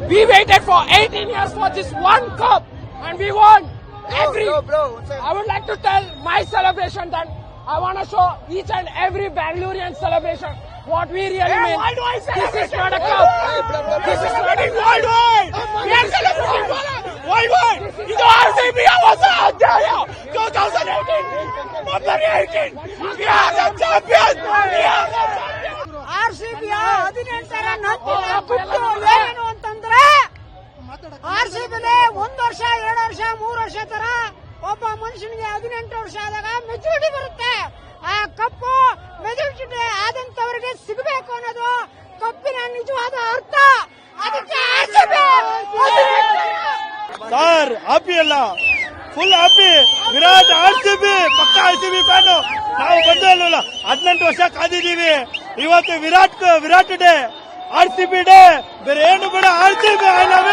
We waited for 18 years for this one cup and we won. I would like to tell my celebration that I want to show each and every Bangalorean celebration what we really mean. This is not a cup. This is not a worldwide. We are celebrating worldwide. This RCB was Australia 2018. Number 18. We are the champions. We are the champions. RCB 18ರ ಏನು ಅಂತಂದ್ರೆ RCB 1 ವರ್ಷ 2 ವರ್ಷ 3 ವರ್ಷ ತರ ಒಬ್ಬ ಮನುಷ್ಯನಿಗೆ 18 ವರ್ಷ ಆದಾಗ ಮೆಚುರಿಟಿ ಬರುತ್ತೆ. ಆ ಕಪ್ಪು ಮೆಚುರಿಟಿ ಆದಂತವರಿಗೆ ಸಿಗಬೇಕು ಅನ್ನೋದು ಕಪ್ಪಿನ ನಿಜವಾದ ಅರ್ಥ. ಅದಕ್ಕೆ ಸರ್ ಹ್ಯಾಪಿ ಅಲ್ಲ, ಫುಲ್ ಹ್ಯಾಪಿ. ವಿರಾಟ್ RCB ಪಕ್ಕ RCB ಫ್ಯಾನು. ನಾವು ಬಂದಲ್ಲ 18 ವರ್ಷ ಕಾದಿದ್ದೀವಿ. ಇವತ್ತು ವಿರಾಟ್ ಡೇ, RCB ಡೇ, ಬೇರೆ ಏನು ಬೇಡ. RCB I love